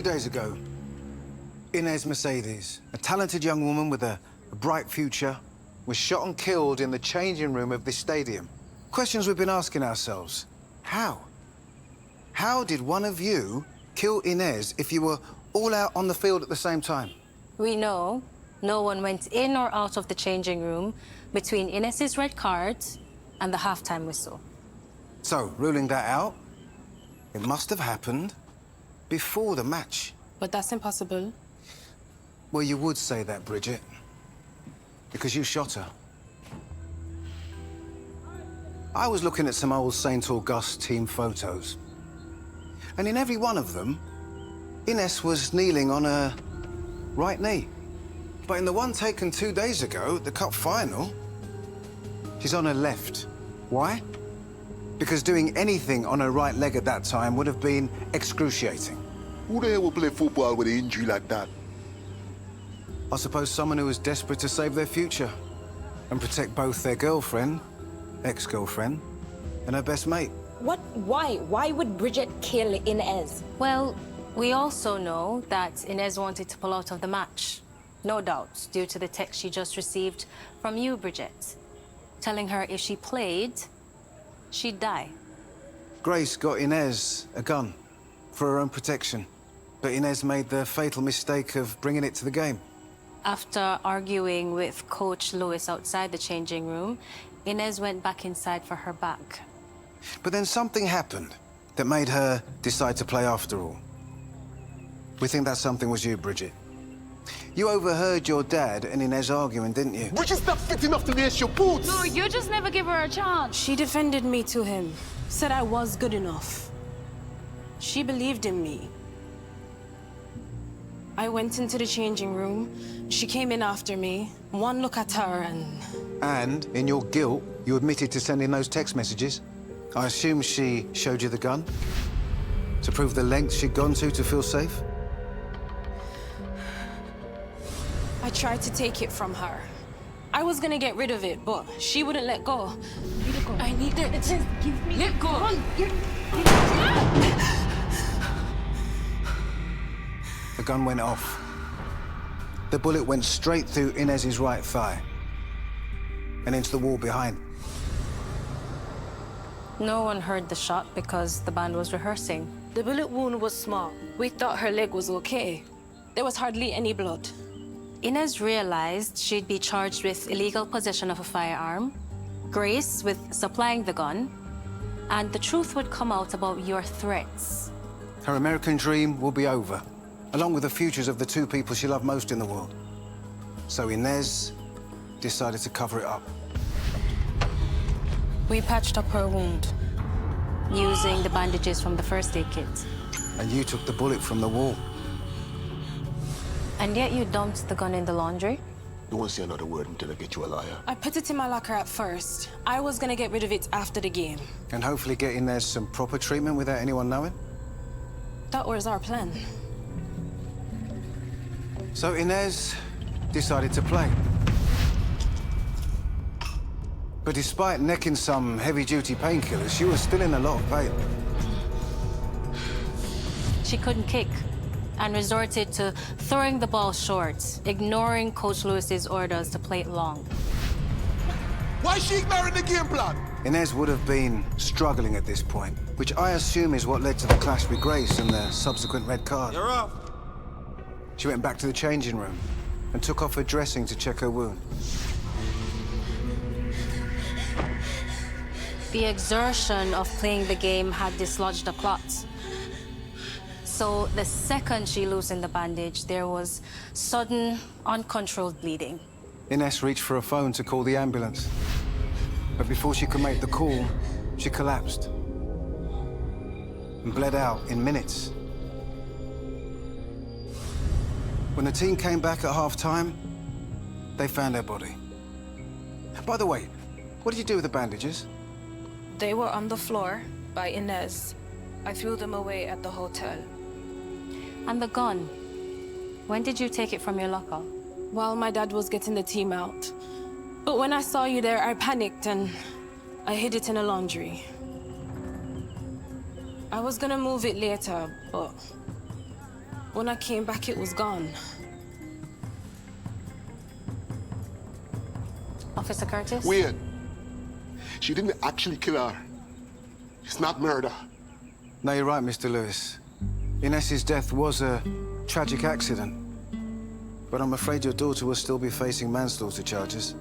2 days ago, Inez Mercedes, a talented young woman with a bright future, was shot and killed in the changing room of this stadium. Questions we've been asking ourselves. How? How did one of you kill Inez if you were all out on the field at the same time? We know no one went in or out of the changing room between Inez's red card and the halftime whistle. So, ruling that out, it must have happened before the match. But that's impossible. Well, you would say that, Bridget, because you shot her. I was looking at some old St. August team photos, and in every one of them, Inez was kneeling on her right knee. But in the one taken 2 days ago, the cup final, she's on her left. Why? Because doing anything on her right leg at that time would have been excruciating. Who the hell will play football with an injury like that? I suppose someone who was desperate to save their future and protect both their girlfriend, ex-girlfriend, and her best mate. Why? Why would Bridget kill Inez? Well, we also know that Inez wanted to pull out of the match. No doubt, due to the text she just received from you, Bridget, telling her if she played, she'd die. Grace got Inez a gun for her own protection, but Inez made the fatal mistake of bringing it to the game. After arguing with Coach Lewis outside the changing room, Inez went back inside for her bag. But then something happened that made her decide to play after all. We think that something was you, Bridget. You overheard your dad and Inez arguing, didn't you? Bridget's not fit enough to lace your boots! No, you just never give her a chance. She defended me to him, said I was good enough. She believed in me. I went into the changing room. She came in after me. One look at her and... And, in your guilt, you admitted to sending those text messages. I assume she showed you the gun? To prove the lengths she'd gone to feel safe? I tried to take it from her. I was gonna get rid of it, but she wouldn't let go. I need her. Just give me... Let go. The gun went off. The bullet went straight through Inez's right thigh and into the wall behind. No one heard the shot because the band was rehearsing. The bullet wound was small. We thought her leg was okay. There was hardly any blood. Inez realized she'd be charged with illegal possession of a firearm, Grace with supplying the gun, and the truth would come out about your threats. Her American dream will be over, along with the futures of the two people she loved most in the world. So Inez decided to cover it up. We patched up her wound. Using the bandages from the first aid kit. And you took the bullet from the wall. And yet you dumped the gun in the laundry? You won't say another word until I get you a liar. I put it in my locker at first. I was gonna get rid of it after the game. And hopefully get Inez some proper treatment without anyone knowing? That was our plan. So Inez decided to play. But despite necking some heavy-duty painkillers, she was still in a lot of pain. She couldn't kick and resorted to throwing the ball short, ignoring Coach Lewis's orders to play it long. Why is she ignoring the game plan? Inez would have been struggling at this point, which I assume is what led to the clash with Grace and the subsequent red card. You're off. She went back to the changing room and took off her dressing to check her wound. The exertion of playing the game had dislodged the clot. So the second she loosened the bandage, there was sudden, uncontrolled bleeding. Inez reached for a phone to call the ambulance. But before she could make the call, she collapsed and bled out in minutes. When the team came back at half-time, they found her body. By the way, what did you do with the bandages? They were on the floor by Inez. I threw them away at the hotel. And the gun, when did you take it from your locker? While my dad was getting the team out. But when I saw you there, I panicked and I hid it in a laundry. I was gonna move it later, but When I came back, it was gone. Officer Curtis? Wait. She didn't actually kill her. It's not murder. No, you're right, Mr. Lewis. Inez's death was a tragic accident. But I'm afraid your daughter will still be facing manslaughter charges.